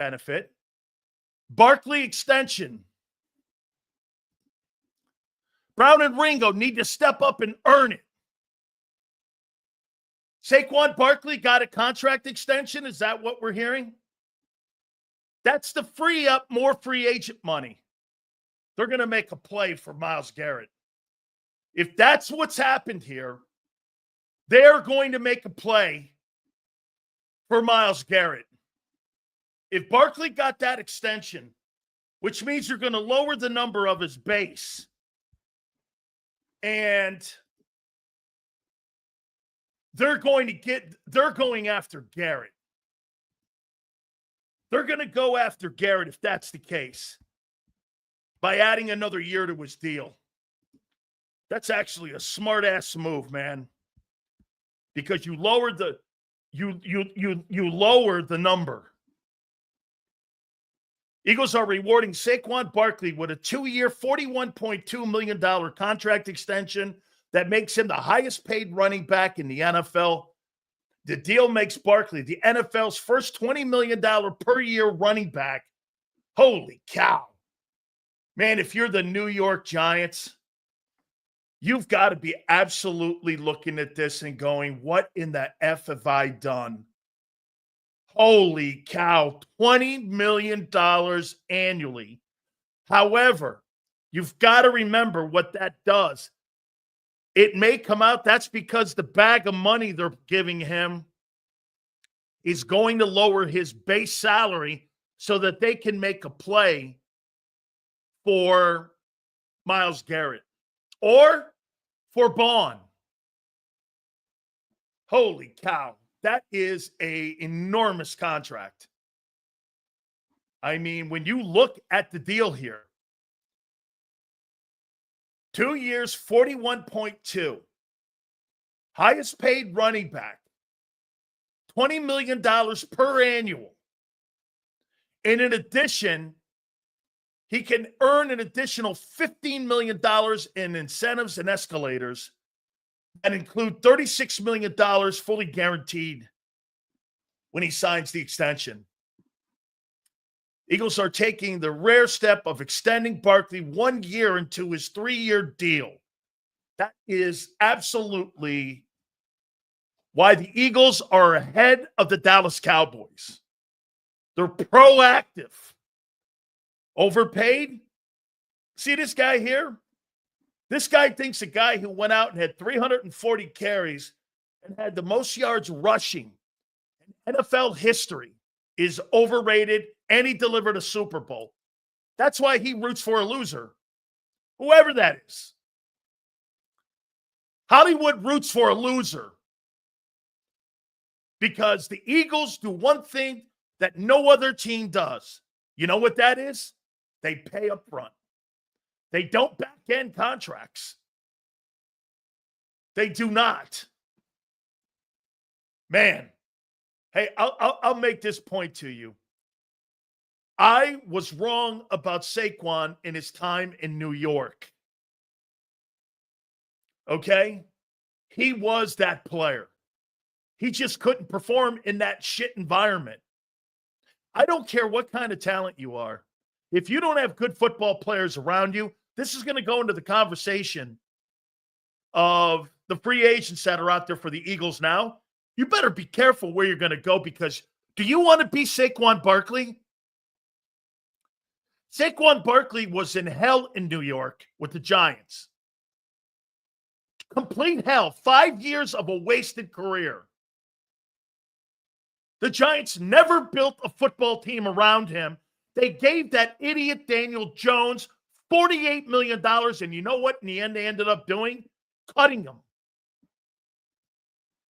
benefit. Barkley extension. Brown and Ringo need to step up and earn it. Saquon Barkley got a contract extension. Is that what we're hearing? That's to free up more free agent money. They're going to make a play for Myles Garrett. If that's what's happened here, they're going to make a play for Myles Garrett. If Barkley got that extension, which means you're going to lower the number of his base, and they're going after Garrett. They're going to go after Garrett if that's the case by adding another year to his deal. That's actually a smart-ass move, man, because you lower the number. Eagles are rewarding Saquon Barkley with a 2-year, $41.2 million contract extension that makes him the highest-paid running back in the NFL. The deal makes Barkley the NFL's first $20 million per year running back. Holy cow. Man, if you're the New York Giants, you've got to be absolutely looking at this and going, what in the F have I done? Holy cow, $20 million annually. However, you've got to remember what that does. It may come out that's because the bag of money they're giving him is going to lower his base salary so that they can make a play for Myles Garrett or for Bond. Holy cow. That is an enormous contract. I mean, when you look at the deal here, 2 years, 41.2. Highest paid running back. $20 million per annual. And in addition, he can earn an additional $15 million in incentives and escalators that include $36 million fully guaranteed when he signs the extension. Eagles are taking the rare step of extending Barkley 1 year into his 3-year deal. That is absolutely why the Eagles are ahead of the Dallas Cowboys. They're proactive. Overpaid? See this guy here? This guy thinks a guy who went out and had 340 carries and had the most yards rushing in NFL history is overrated, and he delivered a Super Bowl. That's why he roots for a loser, whoever that is. Hollywood roots for a loser because the Eagles do one thing that no other team does. You know what that is? They pay up front. They don't back-end contracts. They do not. Man, hey, I'll make this point to you. I was wrong about Saquon in his time in New York. Okay? He was that player. He just couldn't perform in that shit environment. I don't care what kind of talent you are. If you don't have good football players around you, this is going to go into the conversation of the free agents that are out there for the Eagles now. You better be careful where you're going to go, because do you want to be Saquon Barkley? Saquon Barkley was in hell in New York with the Giants. Complete hell. 5 years of a wasted career. The Giants never built a football team around him. They gave that idiot Daniel Jones $48 million, and you know what in the end they ended up doing? Cutting him.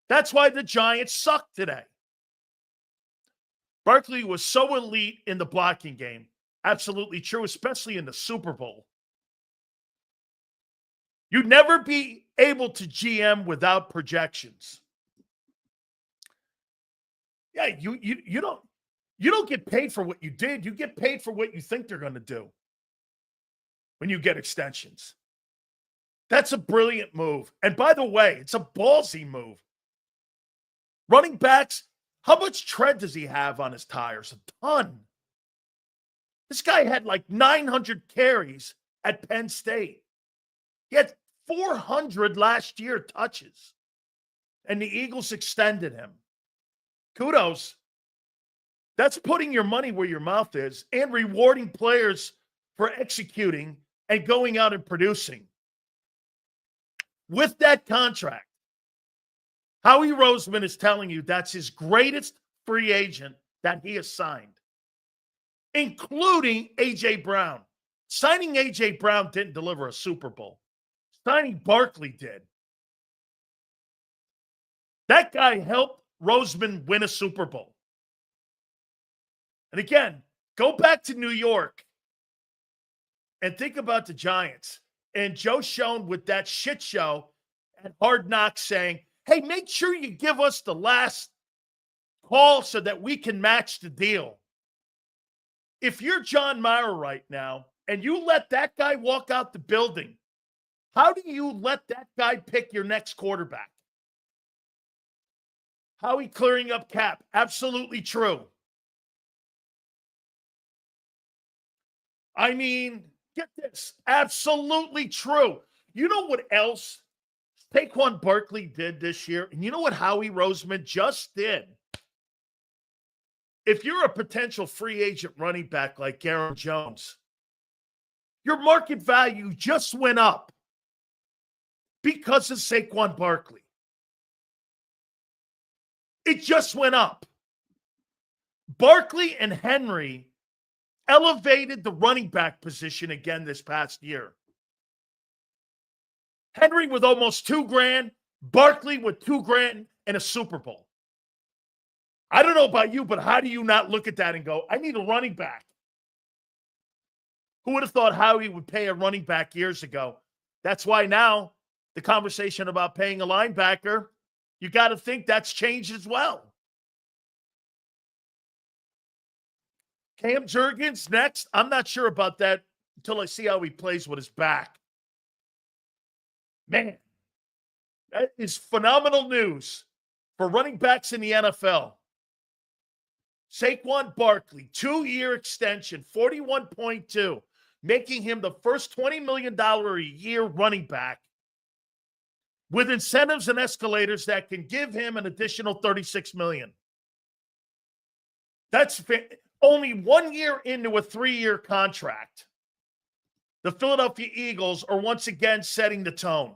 That's why the Giants suck today. Barkley was so elite in the blocking game. Absolutely true, especially in the Super Bowl. You'd never be able to GM without projections. Yeah, you don't get paid for what you did. You get paid for what you think they're going to do when you get extensions. That's a brilliant move. And by the way, it's a ballsy move. Running backs, how much tread does he have on his tires? A ton. This guy had like 900 carries at Penn State. He had 400 last year touches, and the Eagles extended him. Kudos. That's putting your money where your mouth is and rewarding players for executing and going out and producing. With that contract, Howie Roseman is telling you that's his greatest free agent that he has signed, including A.J. Brown. Signing A.J. Brown didn't deliver a Super Bowl. Signing Barkley did. That guy helped Roseman win a Super Bowl. And again, go back to New York and think about the Giants. And Joe Schoen with that shit show at Hard Knocks saying, hey, make sure you give us the last call so that we can match the deal. If you're John Mara right now and you let that guy walk out the building, how do you let that guy pick your next quarterback? Howie clearing up cap. Absolutely true. I mean, get this. Absolutely true. You know what else Saquon Barkley did this year? And you know what Howie Roseman just did? If you're a potential free agent running back like Aaron Jones, your market value just went up because of Saquon Barkley. It just went up. Barkley and Henry elevated the running back position again this past year. Henry with almost $2,000, Barkley with $2,000 and a Super Bowl. I don't know about you, but how do you not look at that and go, I need a running back? Who would have thought Howie would pay a running back years ago? That's why now the conversation about paying a linebacker, you got to think that's changed as well. Cam Jurgens next. I'm not sure about that until I see how he plays with his back. Man, that is phenomenal news for running backs in the NFL. Saquon Barkley, 2-year extension, 41.2, making him the first $20 million a year running back with incentives and escalators that can give him an additional $36 million. That's only 1 year into a 3-year contract. The Philadelphia Eagles are once again setting the tone.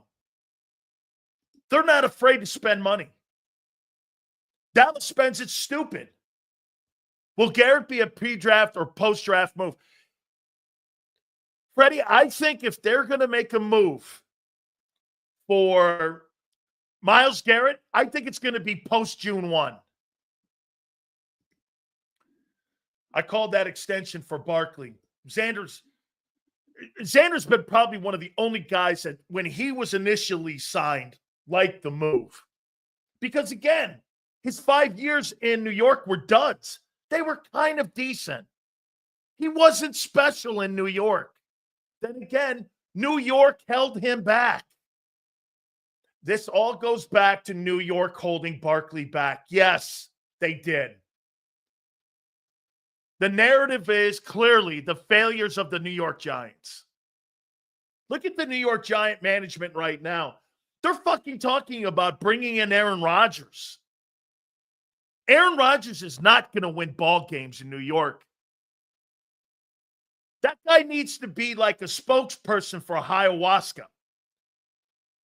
They're not afraid to spend money. Dallas spends it stupid. Will Garrett be a pre-draft or post-draft move? Freddie, I think if they're going to make a move for Myles Garrett, I think it's going to be post-June 1. I called that extension for Barkley. Zander's been probably one of the only guys that when he was initially signed liked the move. Because again, his 5 years in New York were duds. They were kind of decent. He wasn't special in New York. Then again, New York held him back. This all goes back to New York holding Barkley back. Yes, they did. The narrative is clearly the failures of the New York Giants. Look at the New York Giant management right now. They're fucking talking about bringing in Aaron Rodgers. Aaron Rodgers is not going to win ball games in New York. That guy needs to be like a spokesperson for ayahuasca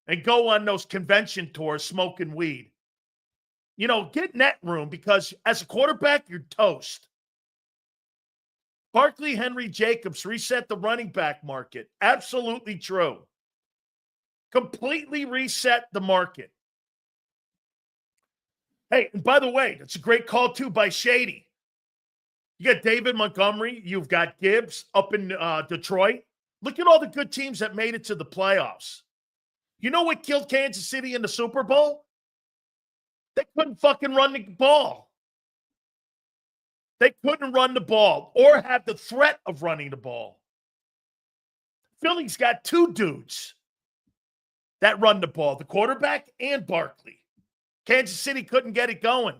and go on those convention tours smoking weed. You know, get net room because as a quarterback, you're toast. Barkley, Henry, Jacobs reset the running back market. Absolutely true. Completely reset the market. Hey, and by the way, it's a great call too by Shady. You got David Montgomery. You've got Gibbs up in Detroit. Look at all the good teams that made it to the playoffs. You know what killed Kansas City in the Super Bowl? They couldn't fucking run the ball. They couldn't run the ball or have the threat of running the ball. Philly's got two dudes that run the ball, the quarterback and Barkley. Kansas City couldn't get it going.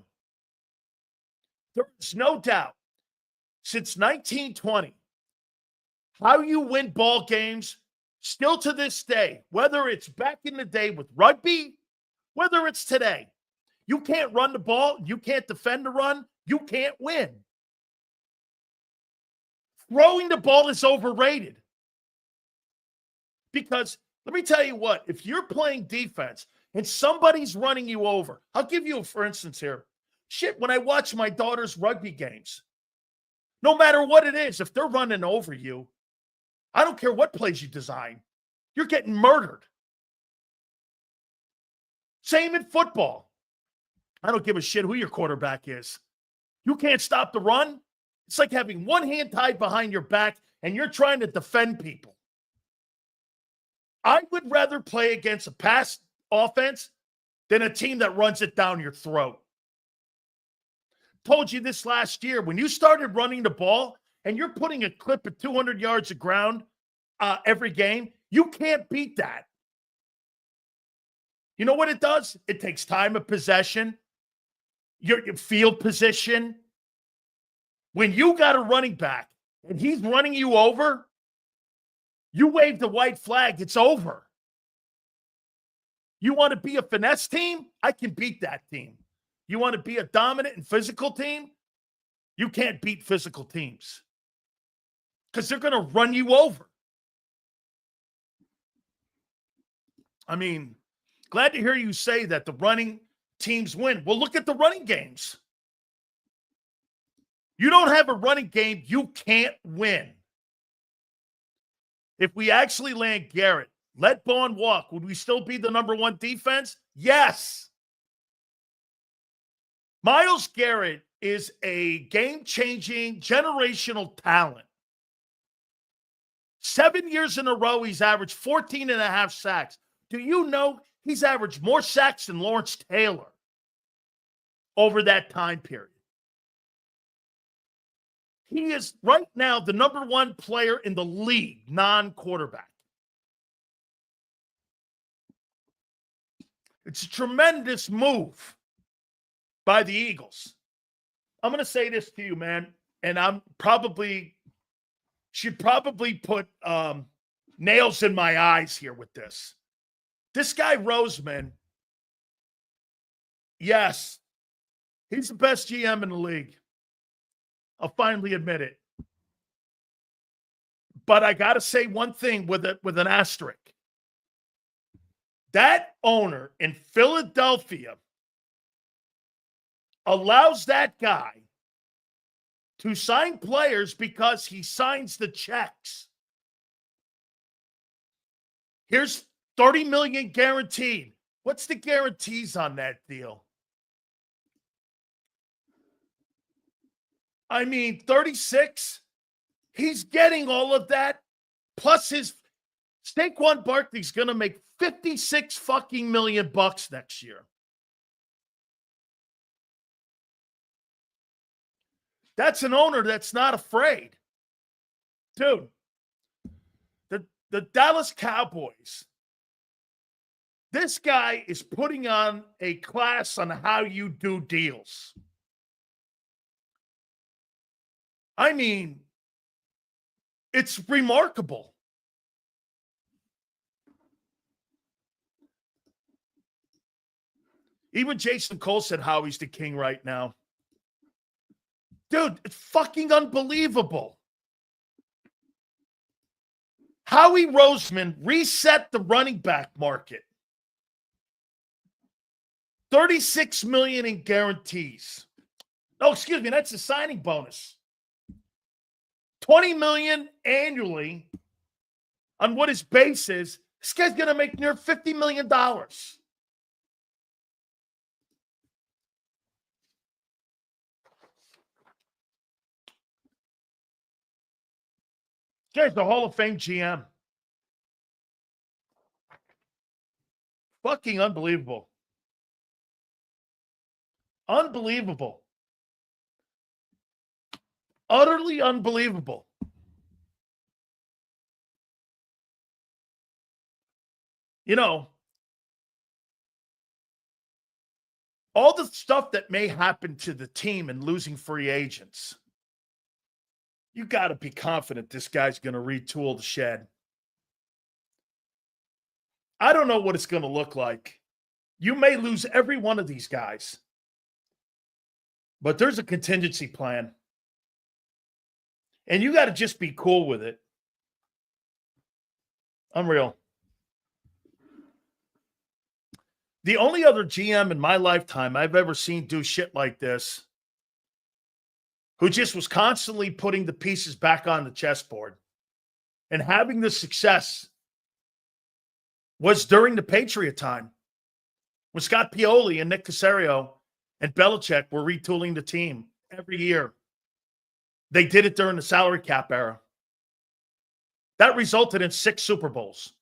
There's no doubt, since 1920, how you win ball games still to this day, whether it's back in the day with rugby, whether it's today. You can't run the ball. You can't defend the run. You can't win. Throwing the ball is overrated. Because let me tell you what, if you're playing defense and somebody's running you over, I'll give you, for instance here. Shit, when I watch my daughter's rugby games, no matter what it is, if they're running over you, I don't care what plays you design, you're getting murdered. Same in football. I don't give a shit who your quarterback is. You can't stop the run. It's like having one hand tied behind your back and you're trying to defend people. I would rather play against a pass offense than a team that runs it down your throat. Told you this last year. When you started running the ball and you're putting a clip at 200 yards of ground every game, you can't beat that. You know what it does? It takes time of possession, your field position. When you got a running back and he's running you over, you wave the white flag, it's over. You want to be a finesse team? I can beat that team. You want to be a dominant and physical team? You can't beat physical teams because they're going to run you over. I mean, glad to hear you say that the running teams win. Well, look at the running games. You don't have a running game, you can't win. If we actually land Garrett, let Bond walk, would we still be the number one defense? Yes. Myles Garrett is a game-changing, generational talent. 7 years in a row, he's averaged 14 and a half sacks. Do you know he's averaged more sacks than Lawrence Taylor over that time period? He is right now the number one player in the league, non-quarterback. It's a tremendous move by the Eagles. I'm going to say this to you, man, and should probably put nails in my eyes here with this. This guy, Roseman, yes, he's the best GM in the league. I'll finally admit it. But I got to say one thing with an asterisk. That owner in Philadelphia allows that guy to sign players because he signs the checks. Here's $30 million guaranteed. What's the guarantees on that deal? I mean, 36. He's getting all of that. Plus his Saquon Barkley's going to make 56 fucking million bucks next year. That's an owner that's not afraid. Dude, the Dallas Cowboys, this guy is putting on a class on how you do deals. I mean, it's remarkable. Even Jason Cole said Howie's the king right now. Dude, it's fucking unbelievable. Howie Roseman reset the running back market. $36 million in guarantees. Oh, excuse me, that's a signing bonus. $20 million annually on what his base is. This guy's going to make near $50 million. Guy's the Hall of Fame GM. Fucking unbelievable. Unbelievable. Utterly unbelievable. You know, all the stuff that may happen to the team and losing free agents. You got to be confident this guy's going to retool the shed. I don't know what it's going to look like. You may lose every one of these guys, but there's a contingency plan. And you got to just be cool with it. Unreal. The only other GM in my lifetime I've ever seen do shit like this, who just was constantly putting the pieces back on the chessboard and having the success, was during the Patriot time when Scott Pioli and Nick Caserio and Belichick were retooling the team every year. They did it during the salary cap era. That resulted in 6 Super Bowls.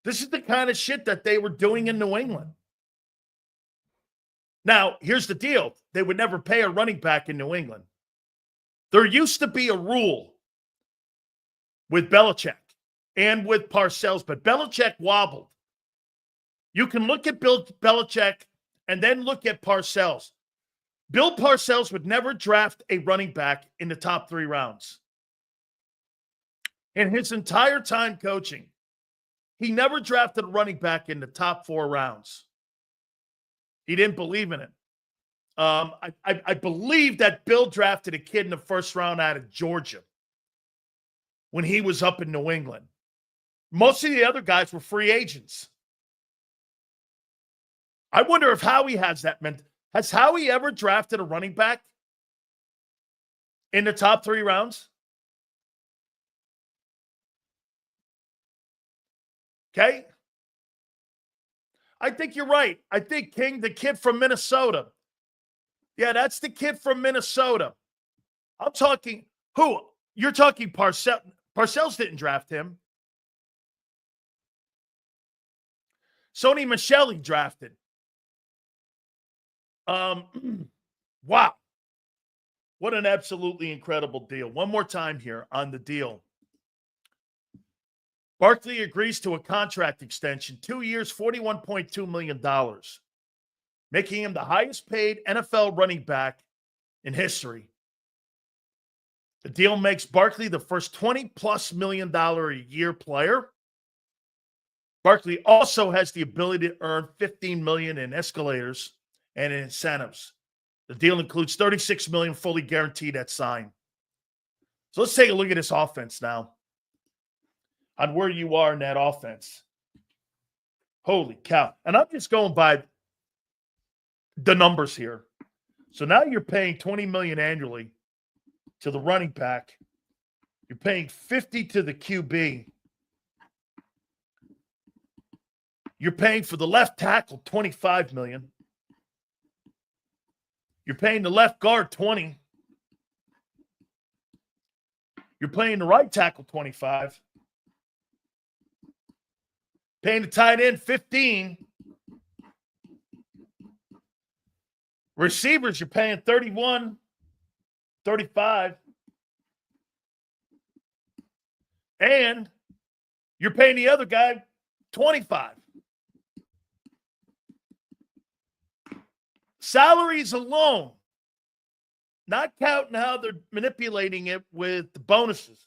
This is the kind of shit that they were doing in New England. Now, here's the deal. They would never pay a running back in New England. There used to be a rule with Belichick and with Parcells, but Belichick wobbled. You can look at Bill Belichick and then look at Parcells. Bill Parcells would never draft a running back in the top 3 rounds. In his entire time coaching, he never drafted a running back in the top 4 rounds. He didn't believe in it. I believe that Bill drafted a kid in the first round out of Georgia when he was up in New England. Most of the other guys were free agents. I wonder if Howie has that meant. Has Howie ever drafted a running back in the top 3 rounds? Okay. I think you're right. I think King, the kid from Minnesota. Yeah, that's the kid from Minnesota. I'm talking, who? You're talking Parcells. Parcells didn't draft him. Sony Michel drafted. Wow. What an absolutely incredible deal. One more time here on the deal. Barkley agrees to a contract extension, 2 years, $41.2 million, making him the highest paid NFL running back in history. The deal makes Barkley the first $20+ million a year player. Barkley also has the ability to earn $15 million in escalators and in incentives. The deal includes $36 million fully guaranteed at sign. So let's take a look at this offense now, on where you are in that offense. Holy cow. And I'm just going by the numbers here. So now you're paying $20 million annually to the running back. You're paying $50 to the QB. You're paying for the left tackle $25 million. You're paying the left guard $20. You're paying the right tackle $25. Paying the tight end $15. Receivers, you're paying $31, $35. And you're paying the other guy $25. Salaries alone, not counting how they're manipulating it with the bonuses,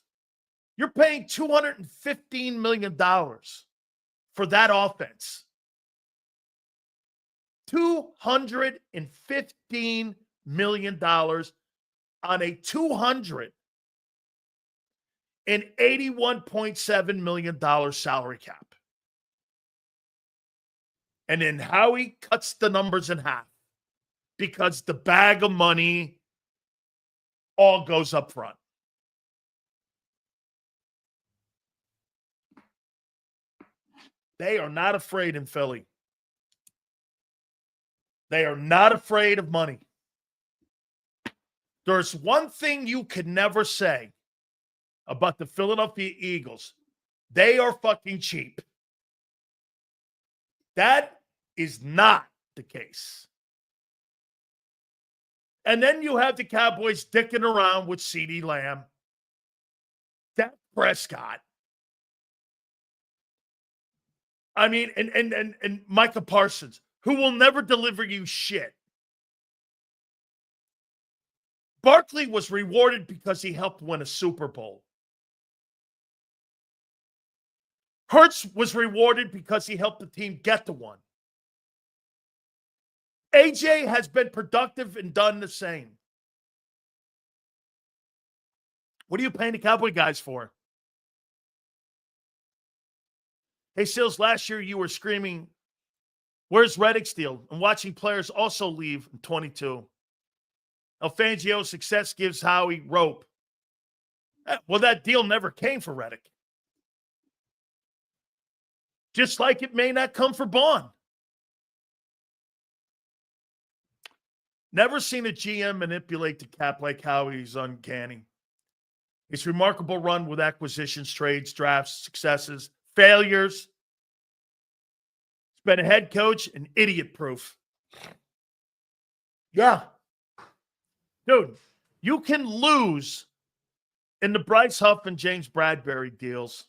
you're paying $215 million for that offense. $215 million on a $281.7 million salary cap. And then Howie cuts the numbers in half because the bag of money all goes up front. They are not afraid in Philly. They are not afraid of money. There's one thing you could never say about the Philadelphia Eagles. They are fucking cheap. That is not the case. And then you have the Cowboys dicking around with CeeDee Lamb, Dak Prescott. I mean, and Micah Parsons, who will never deliver you shit. Barkley was rewarded because he helped win a Super Bowl. Hurts was rewarded because he helped the team get to one. AJ has been productive and done the same. What are you paying the Cowboy guys for? Hey, Sills, last year you were screaming, where's Reddick's deal? And watching players also leave in 22. Fangio's success gives Howie rope. Well, that deal never came for Reddick. Just like it may not come for Bond. Never seen a GM manipulate the cap like Howie. He's uncanny. His remarkable run with acquisitions, trades, drafts, successes, failures. He's been a head coach and idiot-proof. Yeah. Dude, you can lose in the Bryce Huff and James Bradbury deals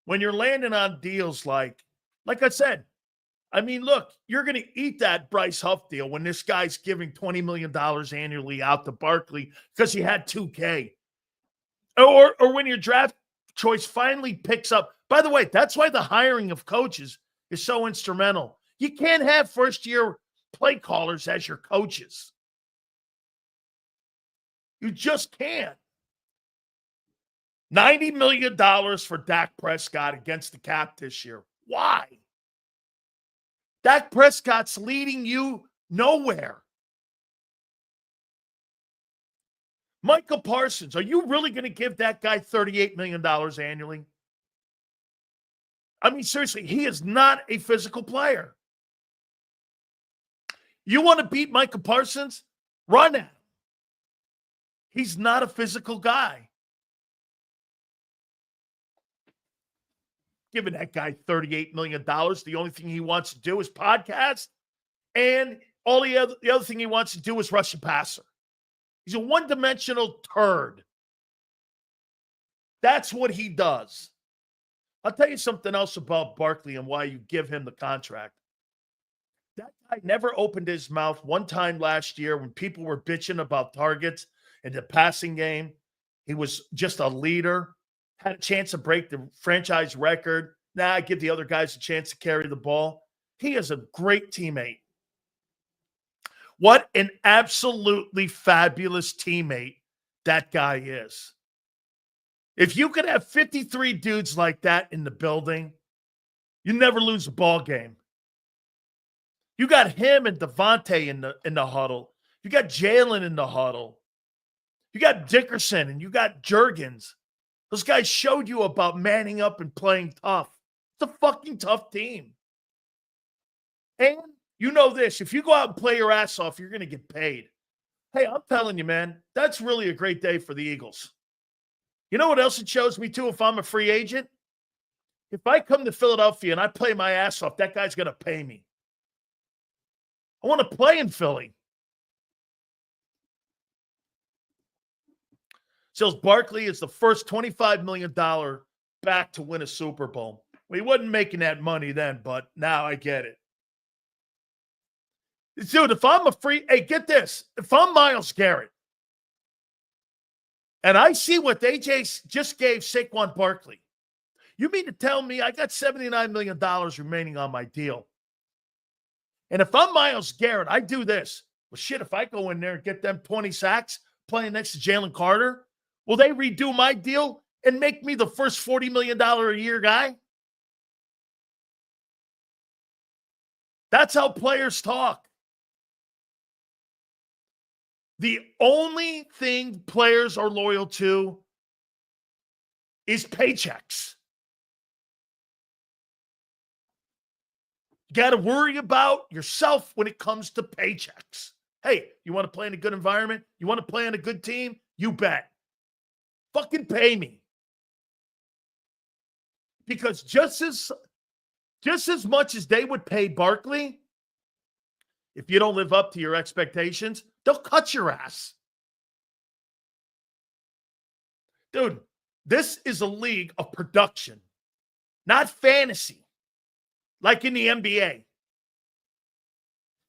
when you're landing on deals like I said, I mean, look, you're going to eat that Bryce Huff deal when this guy's giving $20 million annually out to Barkley because he had 2K. Or when your draft choice finally picks up. By the way, that's why the hiring of coaches is so instrumental. You can't have first-year play callers as your coaches. You just can't. $90 million for Dak Prescott against the cap this year. Why? Dak Prescott's leading you nowhere. Michael Parsons, are you really going to give that guy $38 million annually? I mean, seriously, he is not a physical player. You want to beat Michael Parsons? Run at him. He's not a physical guy. Giving that guy $38 million, the only thing he wants to do is podcast, and all the other thing he wants to do is rush a passer. He's a one-dimensional turd. That's what he does. I'll tell you something else about Barkley and why you give him the contract. That guy never opened his mouth one time last year when people were bitching about targets in the passing game. He was just a leader. Had a chance to break the franchise record. Now I give the other guys a chance to carry the ball. He is a great teammate. What an absolutely fabulous teammate that guy is. If you could have 53 dudes like that in the building, you never lose a ball game. You got him and Devontae in the huddle. You got Jalen in the huddle. You got Dickerson and you got Juergens. Those guys showed you about manning up and playing tough. It's a fucking tough team. And you know this, if you go out and play your ass off, you're going to get paid. Hey, I'm telling you, man, that's really a great day for the Eagles. You know what else it shows me, too, if I'm a free agent? If I come to Philadelphia and I play my ass off, that guy's going to pay me. I want to play in Philly. So Barkley is the first $25 million back to win a Super Bowl. Well, he wasn't making that money then, but now I get it. Dude, if I'm hey, get this. If I'm Myles Garrett, and I see what AJ just gave Saquon Barkley, you mean to tell me I got $79 million remaining on my deal? And if I'm Myles Garrett, I do this. Well, shit, if I go in there and get them 20 sacks playing next to Jalen Carter, will they redo my deal and make me the first $40 million a year guy? That's how players talk. The only thing players are loyal to is paychecks. You got to worry about yourself when it comes to paychecks. Hey, you want to play in a good environment? You want to play on a good team? You bet. Fucking pay me. Because just as much as they would pay Barkley, if you don't live up to your expectations, they'll cut your ass. Dude, this is a league of production, not fantasy, like in the NBA.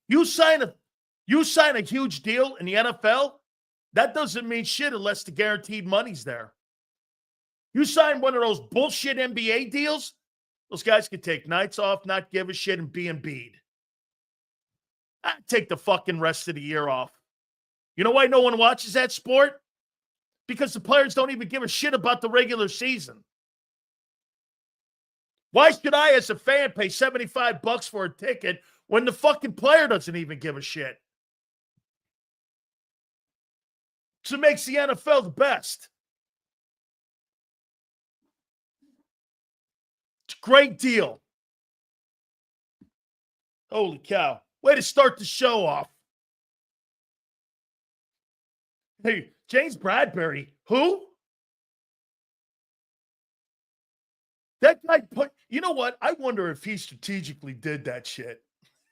You sign a huge deal in the NFL, That doesn't mean shit unless the guaranteed money's there. You sign one of those bullshit NBA deals, those guys can take nights off, not give a shit, and be Embiid. I'd take the fucking rest of the year off. You know why no one watches that sport? Because the players don't even give a shit about the regular season. Why should I, as a fan, pay $75 for a ticket when the fucking player doesn't even give a shit? So it makes the NFL the best. It's a great deal. Holy cow. Way to start the show off. Hey, James Bradbury. Who? That guy put, you know what? I wonder if he strategically did that shit.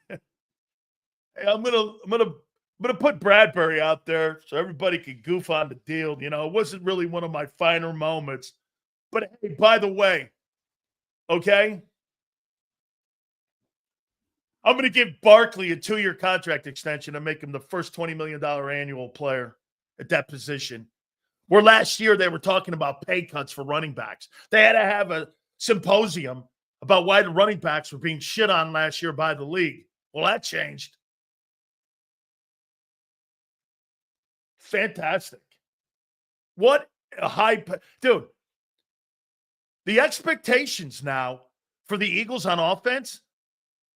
Hey, I'm gonna put Bradbury out there so everybody can goof on the deal. You know, it wasn't really one of my finer moments. But hey, by the way, okay, I'm going to give Barkley a 2-year contract extension and make him the first $20 million annual player at that position. Where last year they were talking about pay cuts for running backs. They had to have a symposium about why the running backs were being shit on last year by the league. Well, that changed. Fantastic. What a high... Dude, the expectations now for the Eagles on offense,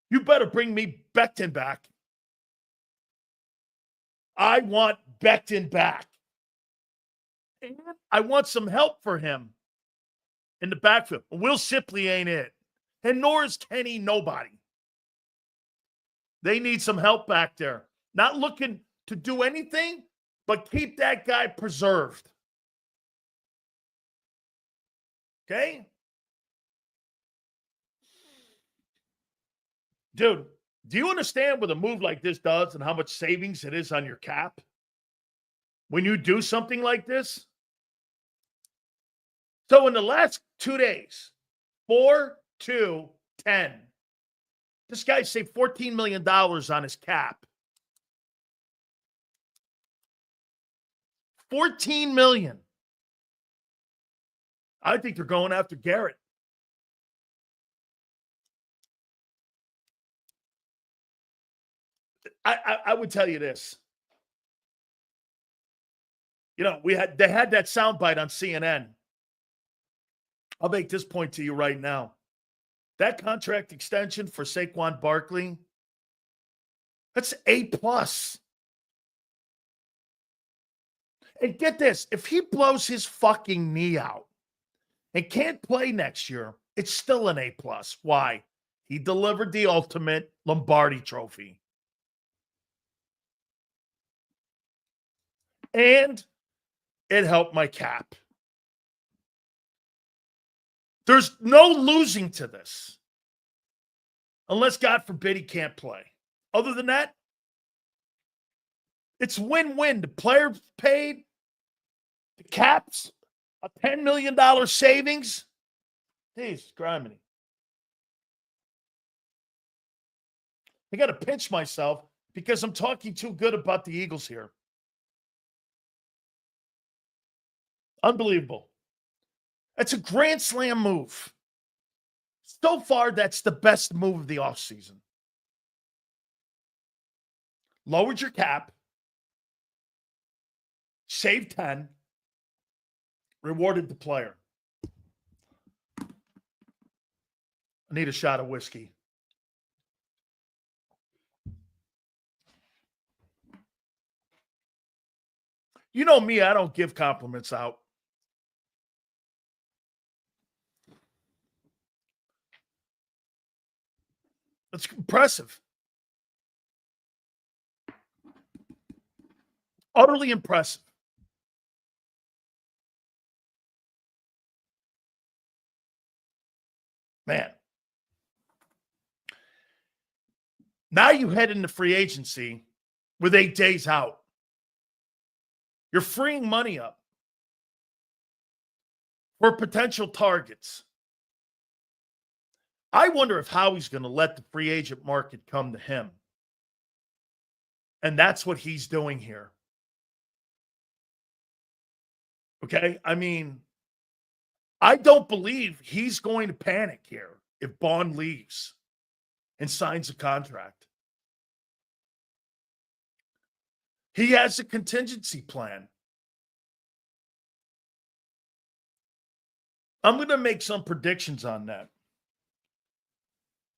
you better bring me Becton back. I want Becton back. And I want some help for him in the backfield. Will Shipley ain't it. And nor is Kenny nobody. They need some help back there. Not looking to do anything, but keep that guy preserved. Okay? Dude, do you understand what a move like this does and how much savings it is on your cap? When you do something like this? So in the last 2 days, 4, 2, 10, this guy saved $14 million on his cap. $14 million. I think they're going after Garrett. I would tell you this. You know, they had that soundbite on CNN. I'll make this point to you right now. That contract extension for Saquon Barkley, that's A+. And get this, if he blows his fucking knee out and can't play next year, it's still an A+. Why? He delivered the ultimate Lombardi trophy. And it helped my cap. There's no losing to this. Unless, God forbid, he can't play. Other than that, it's win-win. The player paid, the cap's a $10 million savings. Jeez, criminy. I got to pinch myself because I'm talking too good about the Eagles here. Unbelievable. That's a grand slam move. So far, that's the best move of the offseason. Lowered your cap. Saved 10. Rewarded the player. I need a shot of whiskey. You know me, I don't give compliments out. That's impressive. Utterly impressive. Man. Now you head into free agency with 8 days out. You're freeing money up for potential targets. I wonder if Howie's going to let the free agent market come to him. And that's what he's doing here. Okay? I mean, I don't believe he's going to panic here if Bond leaves and signs a contract. He has a contingency plan. I'm going to make some predictions on that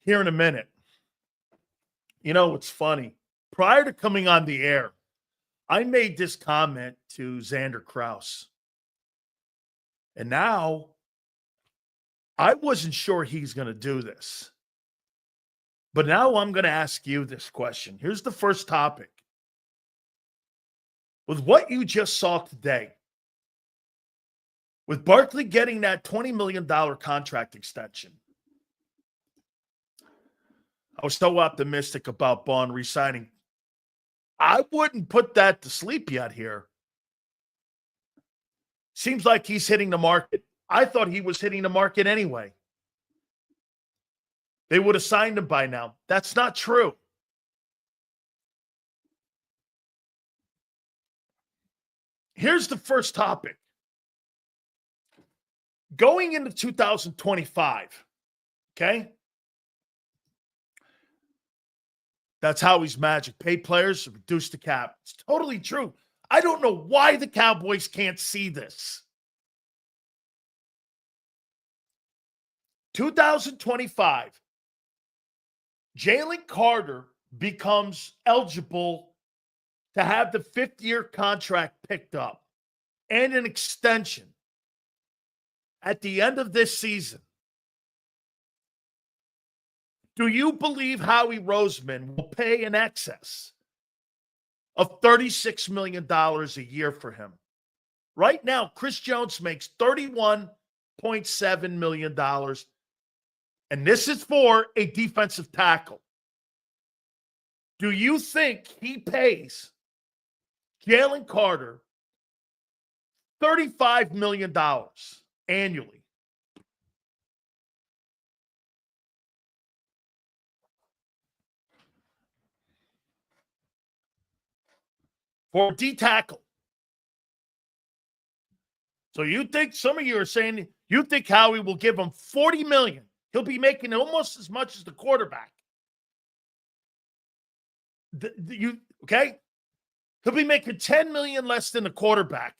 here in a minute. You know, it's funny. Prior to coming on the air, I made this comment to Zander Krause. And now I wasn't sure he's going to do this. But now I'm going to ask you this question. Here's the first topic. With what you just saw today, with Barkley getting that $20 million contract extension, I was so optimistic about Bond re-signing. I wouldn't put that to sleep yet here. Seems like he's hitting the market. I thought he was hitting the market anyway. They would have signed him by now. That's not true. Here's the first topic. Going into 2025, okay? That's Howie's magic. Pay players, reduce the cap. It's totally true. I don't know why the Cowboys can't see this. 2025, Jalen Carter becomes eligible to have the fifth-year contract picked up and an extension at the end of this season. Do you believe Howie Roseman will pay in excess of $36 million a year for him? Right now, Chris Jones makes $31.7 million, and this is for a defensive tackle. Do you think he pays Jalen Carter $35 million annually? For a D tackle. So you think, some of you are saying, you think Howie will give him $40 million. He'll be making almost as much as the quarterback. Okay? He'll be making $10 million less than the quarterback.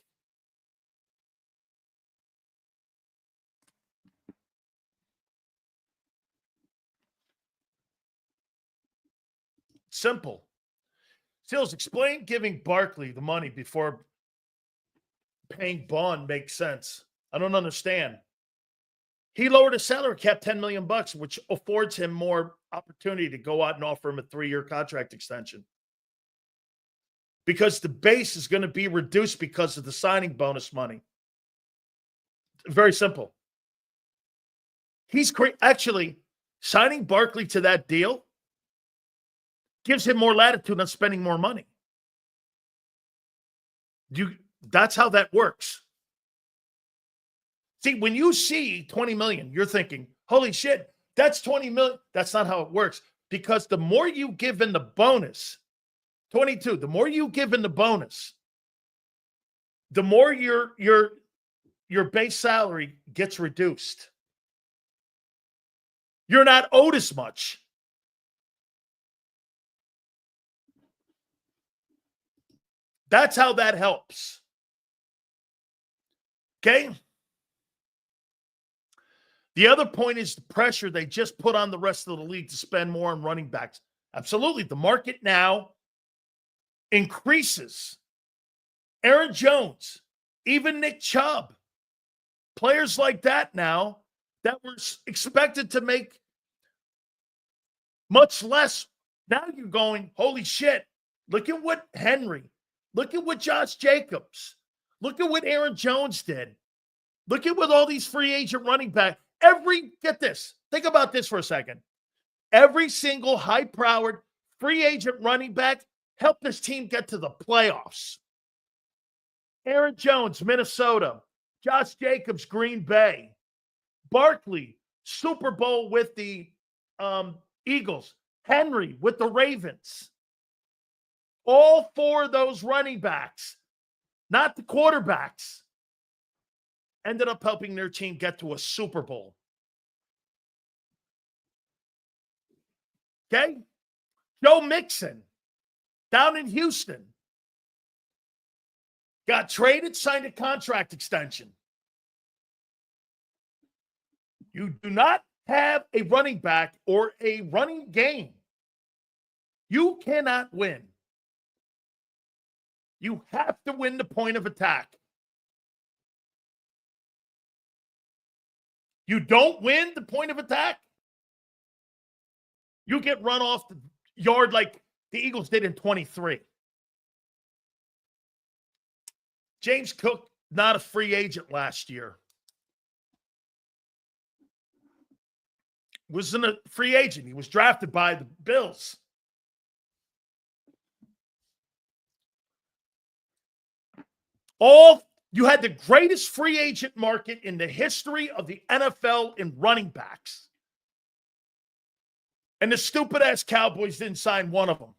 Simple. Stills, explain giving Barkley the money before paying Bond makes sense. I don't understand. He lowered his salary cap $10 million, which affords him more opportunity to go out and offer him a 3-year contract extension. Because the base is going to be reduced because of the signing bonus money. Very simple. He's actually signing Barkley to that deal gives him more latitude on spending more money. That's how that works. See, when you see $20 million, you're thinking, holy shit, that's $20 million. That's not how it works. Because the more you give in the bonus, 22, the more you give in the bonus, the more your base salary gets reduced. You're not owed as much. That's how that helps. Okay? The other point is the pressure they just put on the rest of the league to spend more on running backs. Absolutely. The market now increases. Aaron Jones, even Nick Chubb, players like that now that were expected to make much less. Now you're going, holy shit, look at what Henry, look at what Josh Jacobs, look at what Aaron Jones did. Look at what all these free agent running backs. Get this. Think about this for a second. Every single high-powered free agent running back helped this team get to the playoffs. Aaron Jones, Minnesota. Josh Jacobs, Green Bay. Barkley, Super Bowl with the Eagles. Henry with the Ravens. All four of those running backs, not the quarterbacks. ended up helping their team get to a Super Bowl. Okay? Joe Mixon down in Houston got traded, signed a contract extension. You do not have a running back or a running game. You cannot win. You have to win the point of attack. You don't win the point of attack, you get run off the yard like the Eagles did in 23. James Cook, not a free agent last year. Wasn't a free agent. He was drafted by the Bills. You had the greatest free agent market in the history of the NFL in running backs. And the stupid-ass Cowboys didn't sign one of them.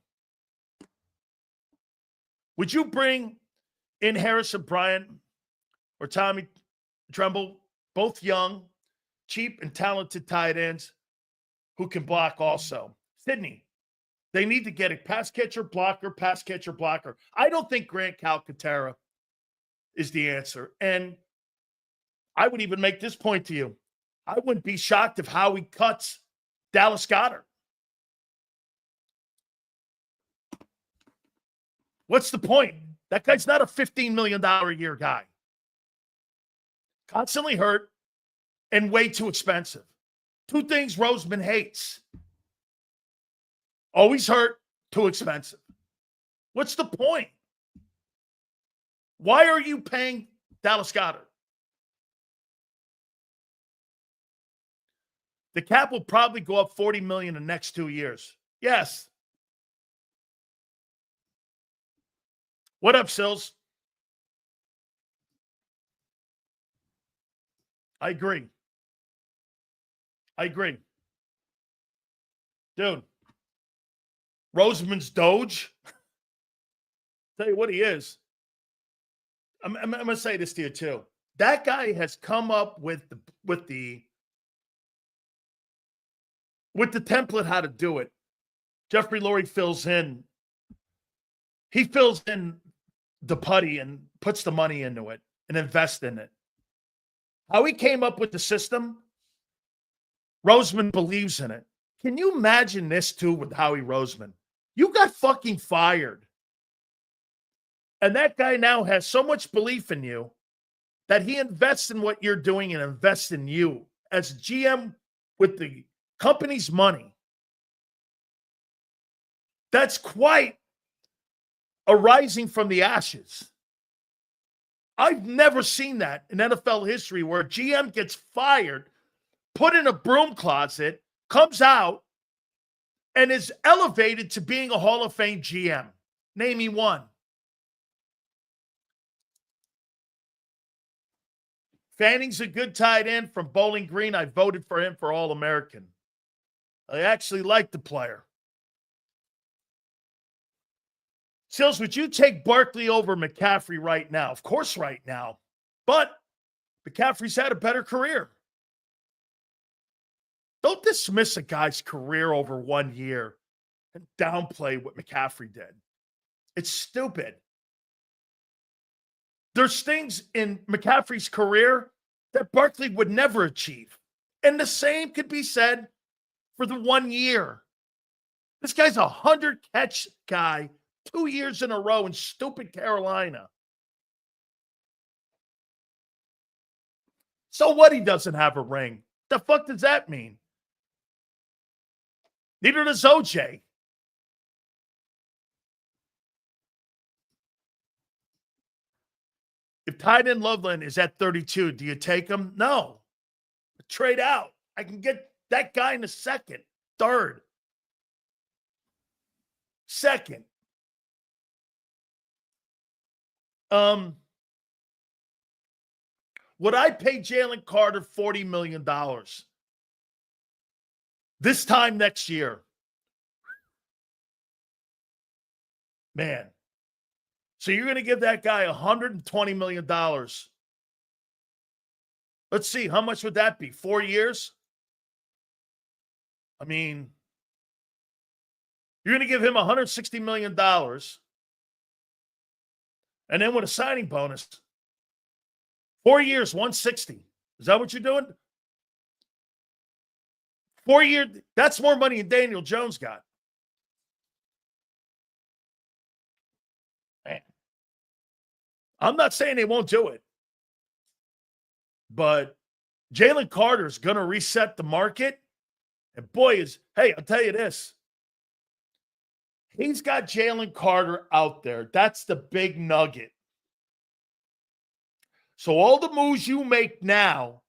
Would you bring in Harrison Bryant or Tommy Tremble, both young, cheap, and talented tight ends who can block also? Sydney, they need to get a pass catcher, blocker. I don't think Grant Calcaterra is the answer. And I would even make this point to you. I wouldn't be shocked if Howie cuts Dallas Goedert. What's the point? That guy's not a $15 million a year guy. Constantly hurt and way too expensive. Two things Roseman hates. Always hurt, too expensive. What's the point? Why are you paying Dallas Goedert? The cap will probably go up $40 million in the next 2 years. Yes. What up, Sills? I agree. Dude, Roseman's Doge. Tell you what he is. I'm going to say this to you, too. That guy has come up with the template how to do it. Jeffrey Lurie fills in. He fills in the putty and puts the money into it and invests in it. How he came up with the system, Roseman believes in it. Can you imagine this, too, with Howie Roseman? You got fucking fired. And that guy now has so much belief in you that he invests in what you're doing and invests in you as GM with the company's money. That's quite a rising from the ashes. I've never seen that in NFL history where a GM gets fired, put in a broom closet, comes out, and is elevated to being a Hall of Fame GM. Name me one. Fanning's a good tight end from Bowling Green. I voted for him for All-American. I actually like the player. Sills, would you take Barkley over McCaffrey right now? Of course right now. But McCaffrey's had a better career. Don't dismiss a guy's career over 1 year and downplay what McCaffrey did. It's stupid. There's things in McCaffrey's career that Barkley would never achieve. And the same could be said for the 1 year. This guy's a 100-catch guy 2 years in a row in stupid Carolina. So what he doesn't have a ring? The fuck does that mean? Neither does OJ. If tight end Loveland is at 32, do you take him? No. Trade out. I can get that guy in a second, third, second. Would I pay Jalen Carter $40 million this time next year? Man. So you're going to give that guy $120 million Let's see, how much would that be? 4 years? I mean, you're going to give him $160 million. And then with a signing bonus, 4 years, 160. Is that what you're doing? 4 years, that's more money than Daniel Jones got. Man. I'm not saying they won't do it. But Jalen Carter's going to reset the market. And boy, hey, I'll tell you this. He's got Jalen Carter out there. That's the big nugget. So all the moves you make now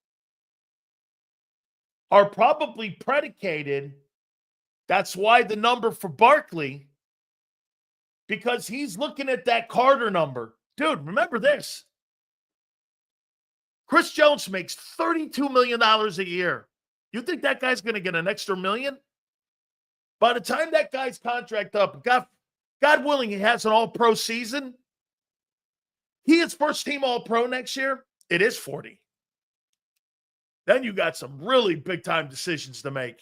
are probably predicated. That's why the number for Barkley, because he's looking at that Carter number. Dude, remember this. Chris Jones makes $32 million a year. You think that guy's going to get an extra $1 million? By the time that guy's contract up, God willing, he has an all-pro season. He is first-team all-pro next year. It is 40. Then you got some really big-time decisions to make.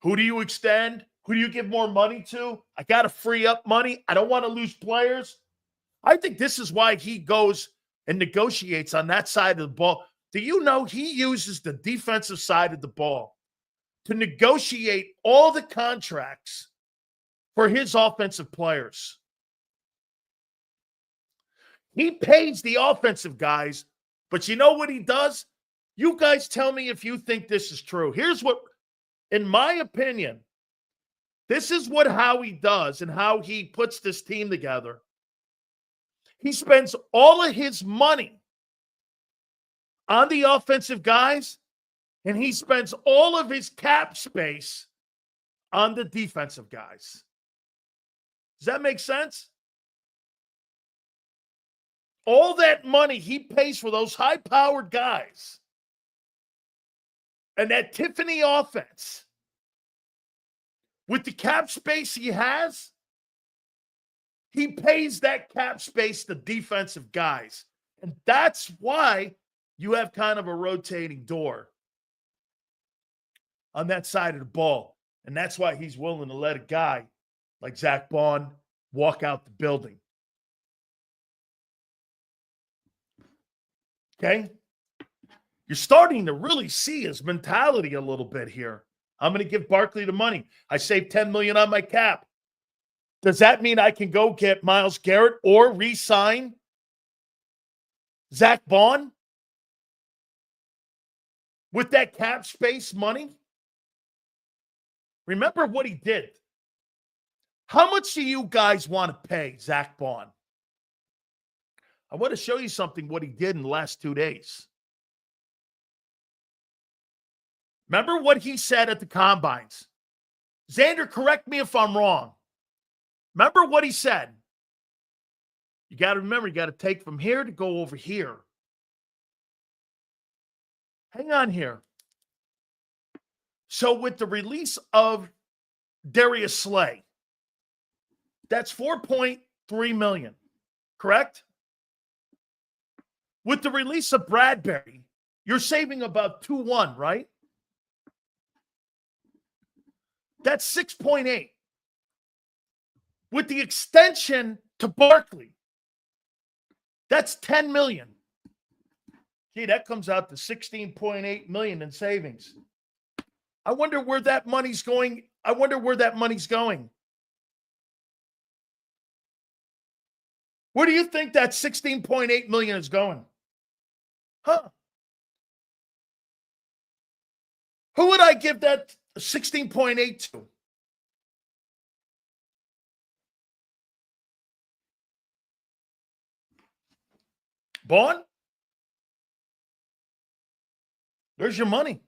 Who do you extend? Who do you give more money to? I got to free up money. I don't want to lose players. I think this is why he goes and negotiates on that side of the ball. Do you know he uses the defensive side of the ball to negotiate all the contracts for his offensive players? He pays the offensive guys, but you know what he does? You guys tell me if you think this is true. Here's what, in my opinion, this is what Howie does and how he puts this team together. He spends all of his money on the offensive guys, and he spends all of his cap space on the defensive guys. Does that make sense? All that money he pays for those high-powered guys and that Tiffany offense, with the cap space he has, he pays that cap space to defensive guys. And that's why you have kind of a rotating door on that side of the ball. And that's why he's willing to let a guy like Zach Bond walk out the building. Okay? You're starting to really see his mentality a little bit here. I'm going to give Barkley the money. I saved $10 million on my cap. Does that mean I can go get Myles Garrett or re-sign Zach Bond with that cap space money? Remember what he did. How much do you guys want to pay Zach Bond? I want to show you something, what he did in the last 2 days. Remember what he said at the combines. Zander, correct me if I'm wrong. Remember what he said. You got to remember, you got to take from here to go over here. Hang on here. So with the release of Darius Slay, that's $4.3 million, correct? With the release of Bradbury, you're saving about 2.1, right? That's 6.8. With the extension to Barkley, that's $10 million. Gee, that comes out to $16.8 million in savings. I wonder where that money's going. Where do you think that $16.8 million is going? Huh? Who would I give that 16.8 to? Bond? There's your money.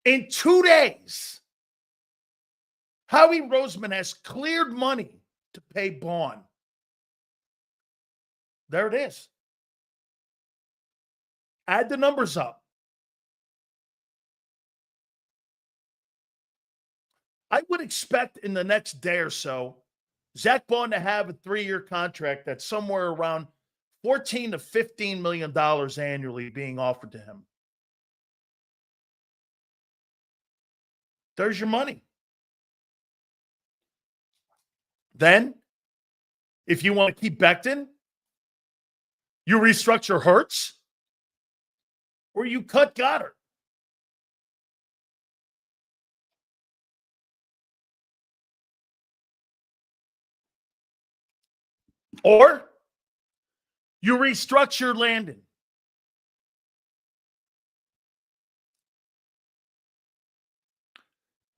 In 2 days, Howie Roseman has cleared money to pay Bond. There it is. Add the numbers up. I would expect in the next day or so, Zach Bond to have a 3-year contract that's somewhere around $14 to $15 million annually being offered to him. There's your money. Then, if you want to keep Becton, you restructure Hurts, or you cut Goddard. Or you restructure Landon.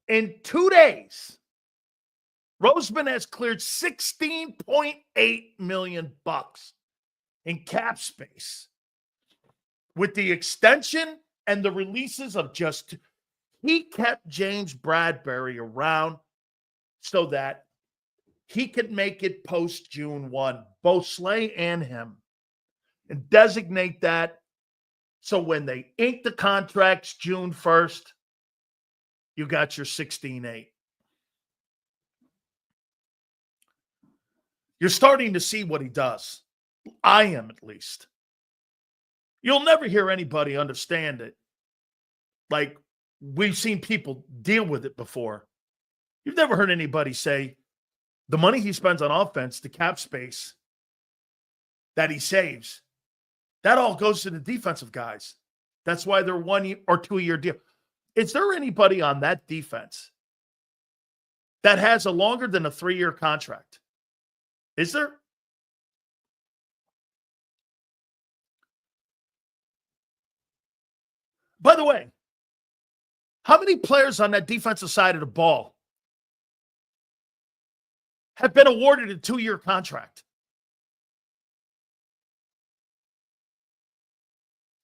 In 2 days, Roseman has cleared $16.8 million in cap space with the extension and the releases of just, he kept James Bradbury around so that he could make it post June 1, both Slay and him, and designate that so when they ink the contracts June 1st, you got your 16-8. You're starting to see what he does. I am, at least. You'll never hear anybody understand it. Like, we've seen people deal with it before. You've never heard anybody say the money he spends on offense, the cap space that he saves, that all goes to the defensive guys. That's why they're 1 or 2 year deal. Is there anybody on that defense that has a longer than a 3-year contract? Is there? By the way, how many players on that defensive side of the ball have been awarded a 2-year contract?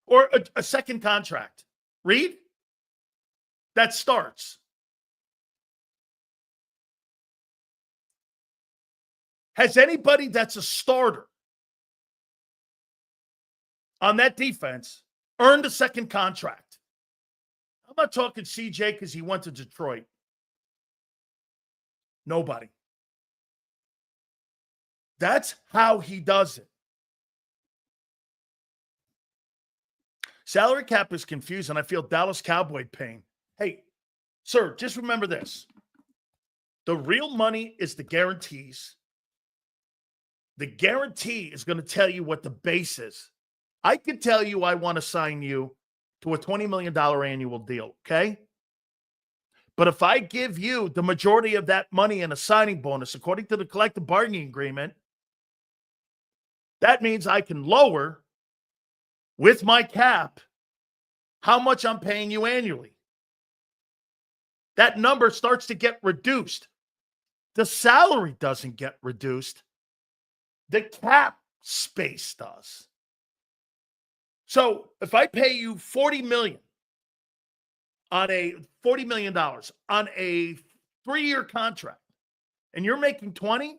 Or a second contract? Reed? That starts. Has anybody that's a starter on that defense earned a second contract? I'm not talking CJ because he went to Detroit. Nobody. That's how he does it. Salary cap is confused, and I feel Dallas Cowboy pain. Hey, sir, just remember this. The real money is the guarantees. The guarantee is going to tell you what the base is. I could tell you I want to sign you to a $20 million annual deal, okay? But if I give you the majority of that money in a signing bonus, according to the collective bargaining agreement, that means I can lower with my cap how much I'm paying you annually. That number starts to get reduced. The salary doesn't get reduced. The cap space does. So if I pay you $40 million on a $40 million on a 3-year contract, and you're making 20,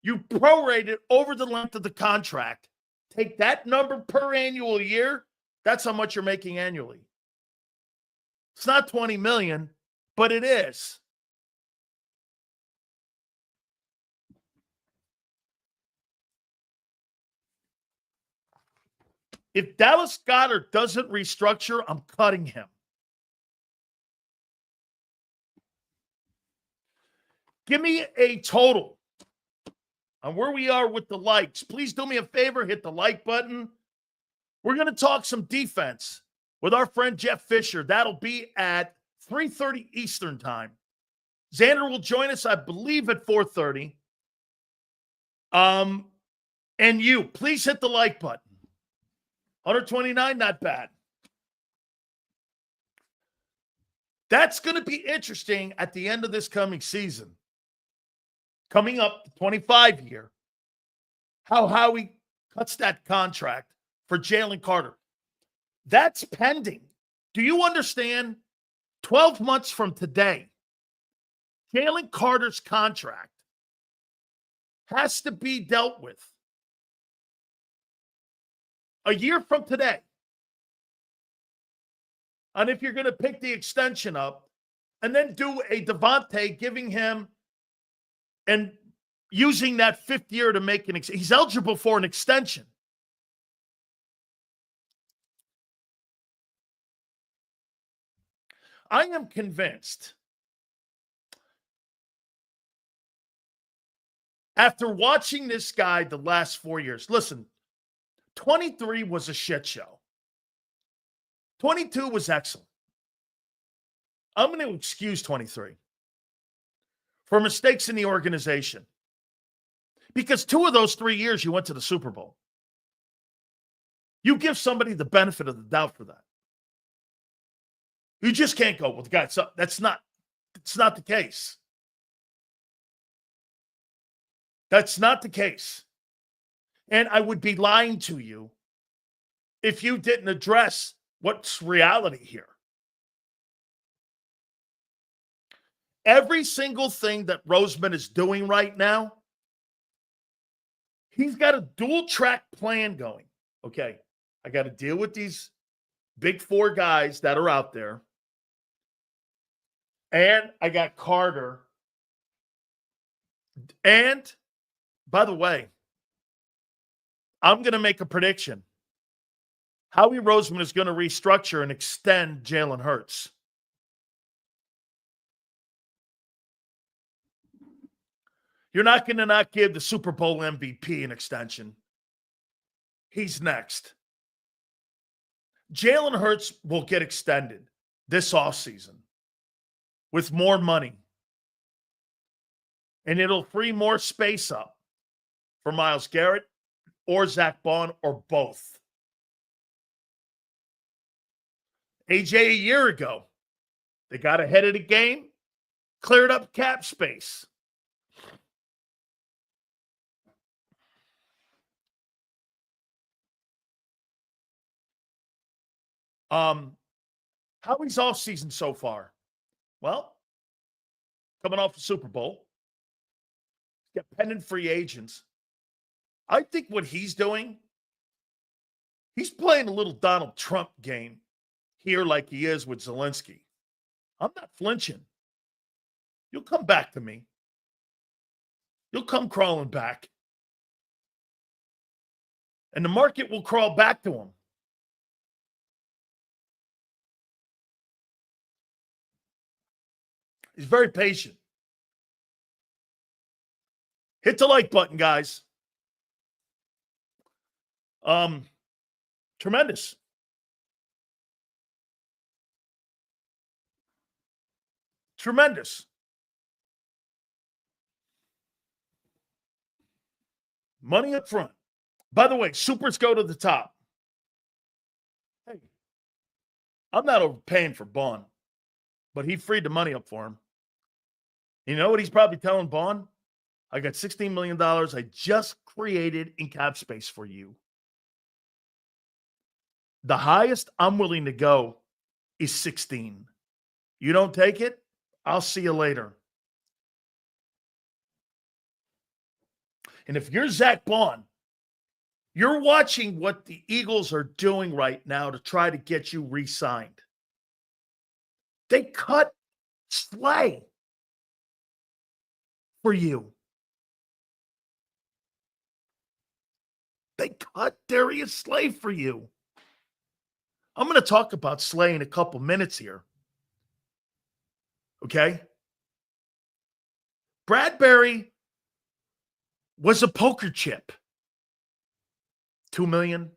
you prorate it over the length of the contract. Take that number per annual year. That's how much you're making annually. It's not 20 million, but it is. If Dallas Goedert doesn't restructure, I'm cutting him. Give me a total on where we are with the likes. Please do me a favor, hit the like button. We're going to talk some defense with our friend Jeff Fisher. That'll be at 3:30 Eastern time. Zander will join us, I believe, at 4:30. And you, please hit the like button. 129, not bad. That's going to be interesting at the end of this coming season. Coming up, the 25 year. How Howie cuts that contract for Jalen Carter. That's pending. Do you understand? 12 months from today, Jalen Carter's contract has to be dealt with. A year from today. And if you're going to pick the extension up and then do a Devontae, giving him and using that fifth year to make he's eligible for an extension. I am convinced, after watching this guy the last 4 years, listen, 23 was a shit show. 22 was excellent. I'm going to excuse 23 for mistakes in the organization. Because 2 of those 3 years you went to the Super Bowl. You give somebody the benefit of the doubt for that. You just can't go, well, the guy, that's not the case. That's not the case. And I would be lying to you if you didn't address what's reality here. Every single thing that Roseman is doing right now, he's got a dual track plan going. Okay, I got to deal with these big 4 guys that are out there. And I got Carter. And, by the way, I'm going to make a prediction. Howie Roseman is going to restructure and extend Jalen Hurts. You're not going to not give the Super Bowl MVP an extension. He's next. Jalen Hurts will get extended this offseason with more money. And it'll free more space up for Myles Garrett or Zach Bond or both. AJ a year ago, they got ahead of the game, cleared up cap space. Howie's offseason so far? Well, coming off the Super Bowl, got pending free agents. I think what he's doing, he's playing a little Donald Trump game here like he is with Zelensky. I'm not flinching. You'll come back to me. You'll come crawling back. And the market will crawl back to him. He's very patient. Hit the like button, guys. Tremendous. Tremendous. Money up front. By the way, supers go to the top. Hey, I'm not overpaying for Bond, but he freed the money up for him. You know what he's probably telling Bond? I got $16 million I just created in cap space for you. The highest I'm willing to go is 16. You don't take it? I'll see you later. And if you're Zach Bond, you're watching what the Eagles are doing right now to try to get you re-signed. They cut Slay for you. They cut Darius Slay for you. I'm going to talk about Slay in a couple minutes here. Okay? Bradbury was a poker chip. $2 million.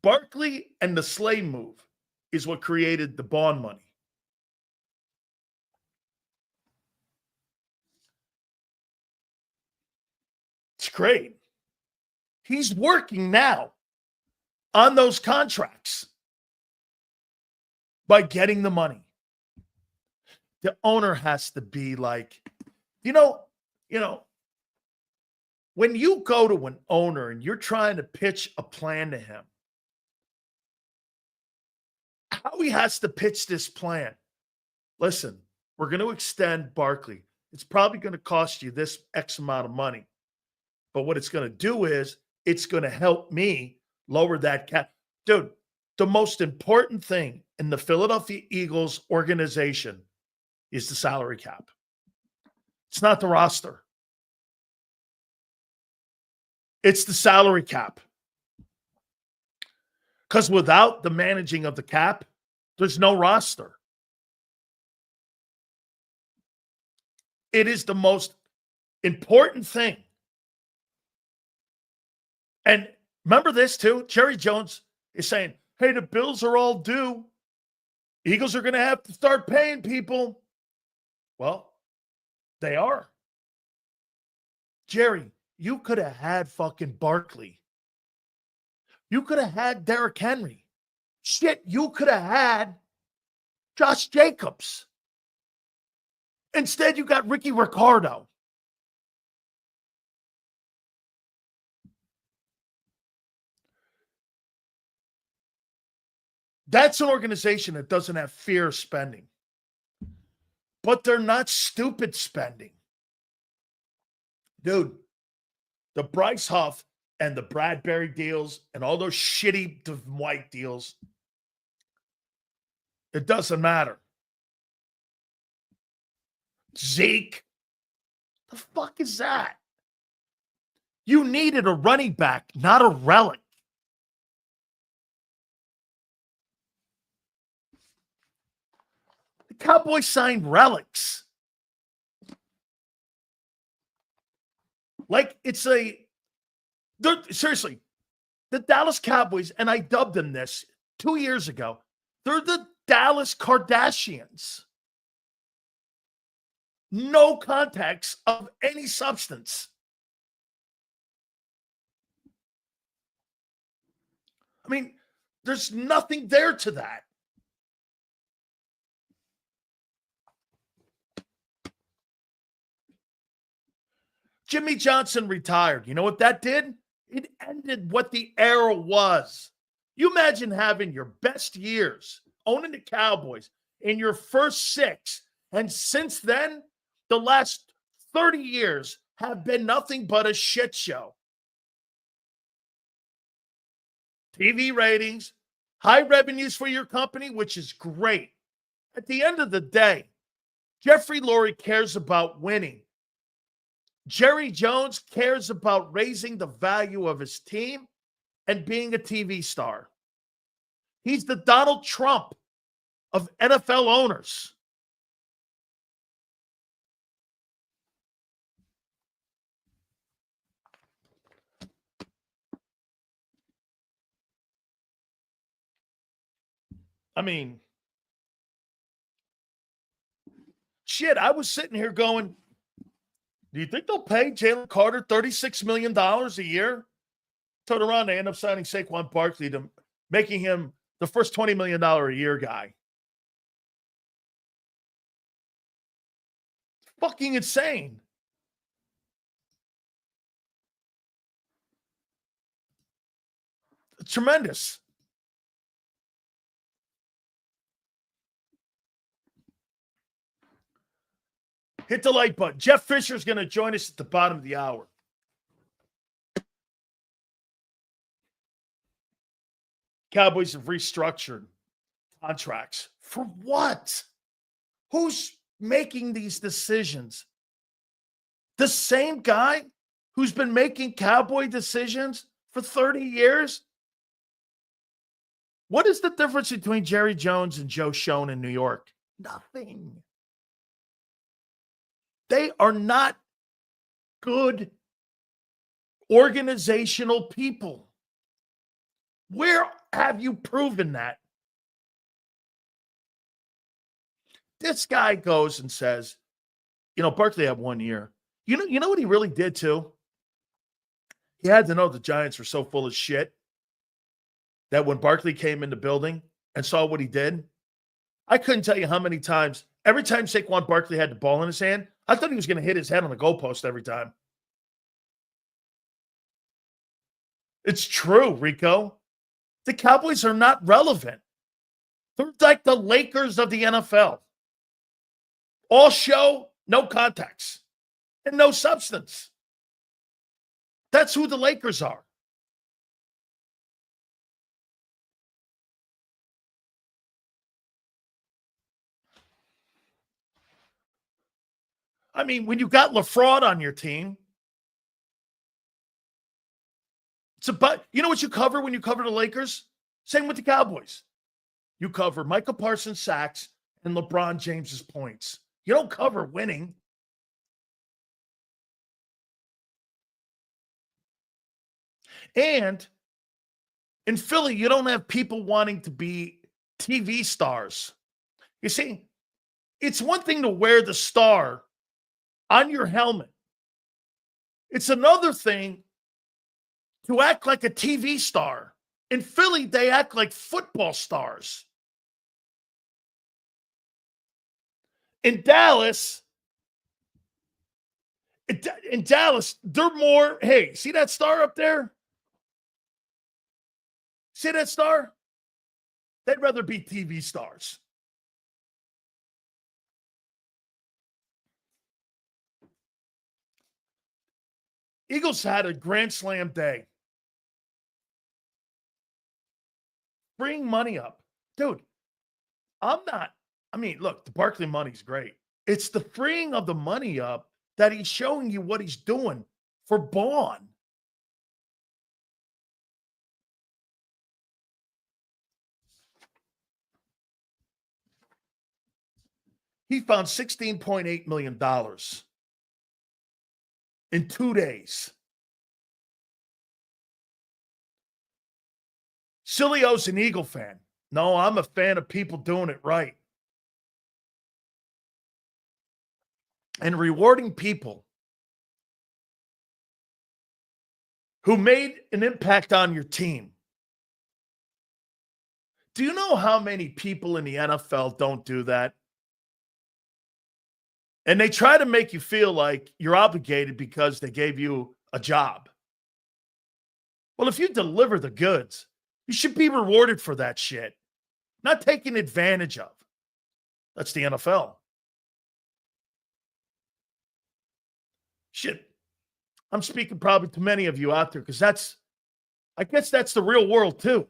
Barkley and the Slay move is what created the Bond money. It's great. He's working now on those contracts by getting the money. The owner has to be like, when you go to an owner and you're trying to pitch a plan to him, Howie has to pitch this plan. Listen, we're going to extend Barkley. It's probably going to cost you this X amount of money. But what it's going to do is it's going to help me lower that cap. Dude, the most important thing in the Philadelphia Eagles organization is the salary cap. It's not the roster. It's the salary cap. Because without the managing of the cap, there's no roster. It is the most important thing. And remember this too? Jerry Jones is saying, hey, the bills are all due. Eagles are going to have to start paying people. Well, they are. Jerry, you could have had fucking Barkley. You could have had Derrick Henry. Shit, you could have had Josh Jacobs. Instead, you got Ricky Ricardo. That's an organization that doesn't have fear of spending. But they're not stupid spending. Dude, the Bryce Huff and the Bradbury deals and all those shitty White deals, it doesn't matter. Zeke, the fuck is that? You needed a running back, not a relic. The Cowboys signed relics. Like it's seriously, the Dallas Cowboys, and I dubbed them this 2 years ago, they're the Dallas Kardashians. No context of any substance. I mean, there's nothing there to that. Jimmy Johnson retired. You know what that did? It ended what the era was. You imagine having your best years owning the Cowboys in your first 6, and since then, the last 30 years have been nothing but a shit show. TV ratings, high revenues for your company, which is great. At the end of the day, Jeffrey Lurie cares about winning. Jerry Jones cares about raising the value of his team and being a TV star. He's the Donald Trump of NFL owners. I mean, shit, I was sitting here going, do you think they'll pay Jalen Carter $36 million a year? Turn around, they end up signing Saquon Barkley to making him the first $20 million a year guy. Fucking insane. It's tremendous. Hit the like button. Jeff Fisher is going to join us at the bottom of the hour. Cowboys have restructured contracts. For what? Who's making these decisions? The same guy who's been making Cowboy decisions for 30 years? What is the difference between Jerry Jones and Joe Schoen in New York? Nothing. They are not good organizational people. Where have you proven that? This guy goes and says, you know, Barkley had 1 year. You know what he really did too? He had to know the Giants were so full of shit that when Barkley came in the building and saw what he did, I couldn't tell you how many times, every time Saquon Barkley had the ball in his hand, I thought he was going to hit his head on the goalpost every time. It's true, Rico. The Cowboys are not relevant. They're like the Lakers of the NFL. All show, no context, and no substance. That's who the Lakers are. I mean, when you got LaFraud on your team, It's about, you know what you cover when you cover the Lakers? Same with the Cowboys. You cover Michael Parsons' sacks and LeBron James's points. You don't cover winning. And in Philly, you don't have people wanting to be TV stars. You see, it's one thing to wear the star on your helmet. It's another thing to act like a TV star. In Philly, they act like football stars. In Dallas, they're more, hey, see that star up there? See that star? They'd rather be TV stars. Eagles had a grand slam day. Bring money up. Dude, look, the Barkley money's great. It's the freeing of the money up that he's showing you what he's doing for Bond. He found $16.8 million in 2 days. Sileo's an Eagle fan. No, I'm a fan of people doing it right. And rewarding people who made an impact on your team. Do you know how many people in the NFL don't do that? And they try to make you feel like you're obligated because they gave you a job. Well, if you deliver the goods, you should be rewarded for that shit, not taken advantage of. That's the NFL. Shit. I'm speaking probably to many of you out there because I guess that's the real world too.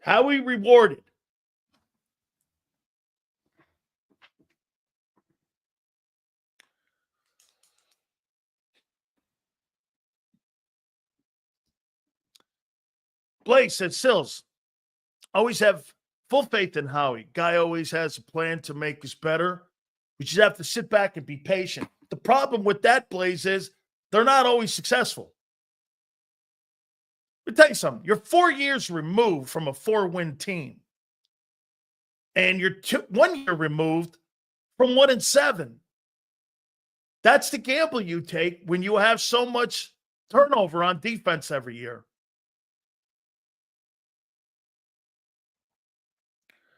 Howie rewarded. Blake said, Sills, always have full faith in Howie. Guy always has a plan to make us better. We just have to sit back and be patient. The problem with that, Blaze, is they're not always successful. Let me tell you something. You're 4 years removed from a 4-win team. And you're 1 year removed from 1-7. That's the gamble you take when you have so much turnover on defense every year.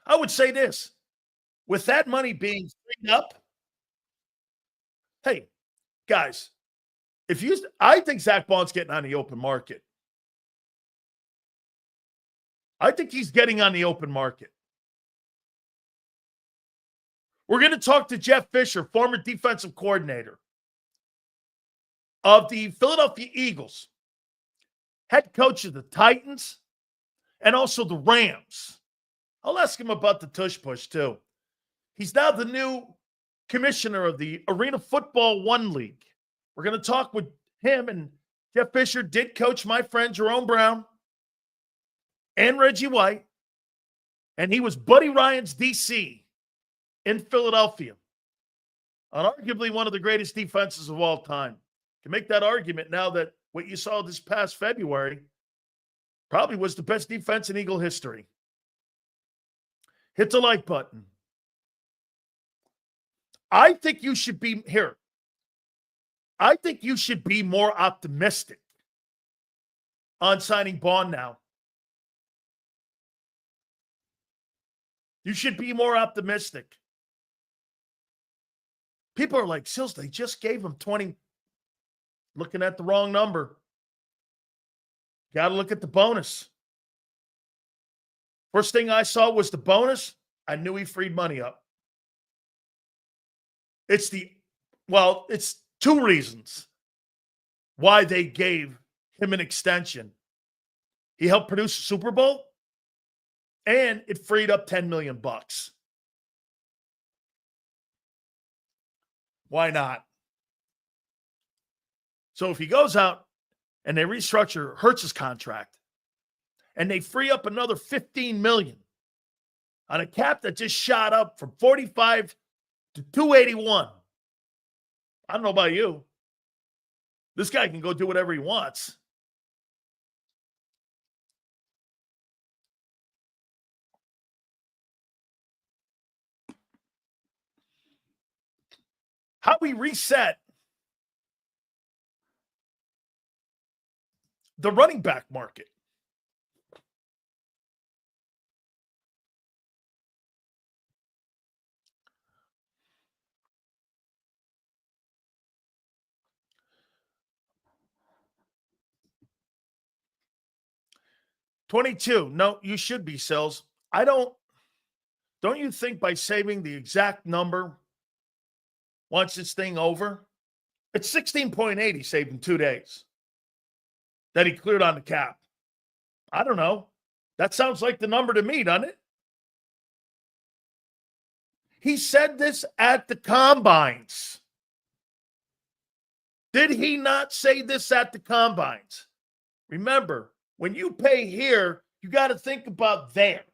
I would say this. With that money being freed up, hey, guys, I think Zach Bond's getting on the open market. I think he's getting on the open market. We're going to talk to Jeff Fisher, former defensive coordinator of the Philadelphia Eagles, head coach of the Titans, and also the Rams. I'll ask him about the tush push, too. He's now the new commissioner of the Arena Football One League. We're going to talk with him, and Jeff Fisher did coach my friend Jerome Brown and Reggie White, and he was Buddy Ryan's DC in Philadelphia on arguably one of the greatest defenses of all time. You can make that argument now that what you saw this past February probably was the best defense in Eagle history. Hit the like button. I think you should be here. I think you should be more optimistic on signing Bond now. You should be more optimistic. People are like, Sills, they just gave him 20. Looking at the wrong number. Got to look at the bonus. First thing I saw was the bonus. I knew he freed money up. It's two reasons why they gave him an extension. He helped produce a Super Bowl, and it freed up $10 million. Why not? So if he goes out and they restructure Hurts's contract, and they free up another $15 million on a cap that just shot up from 45 to 281. I don't know about you. This guy can go do whatever he wants. Howie reset the running back market. $22. No, you should be, Sills. Don't you think by saving the exact number once this thing over, it's 16.8 he saved in 2 days that he cleared on the cap. I don't know. That sounds like the number to me, doesn't it? He said this at the combines. Did he not say this at the combines? Remember, when you pay here, you got to think about there.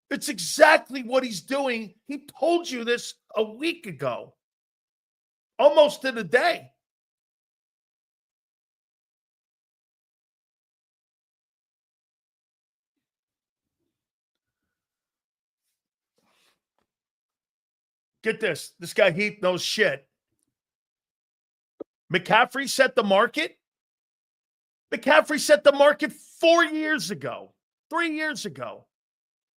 It's exactly what he's doing. He told you this a week ago, almost to the day. Get this. This guy Heath knows shit. McCaffrey set the market. McCaffrey set the market 4 years ago, 3 years ago.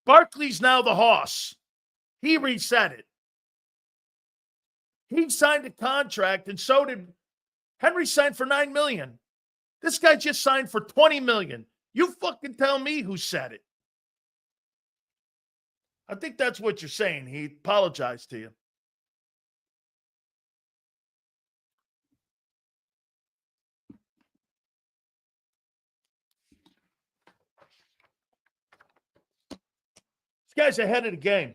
Barkley's now the hoss. He reset it. He signed a contract, and so did Henry. Signed for $9 million. This guy just signed for $20 million. You fucking tell me who said it. I think that's what you're saying. He apologized to you. This guy's ahead of the game.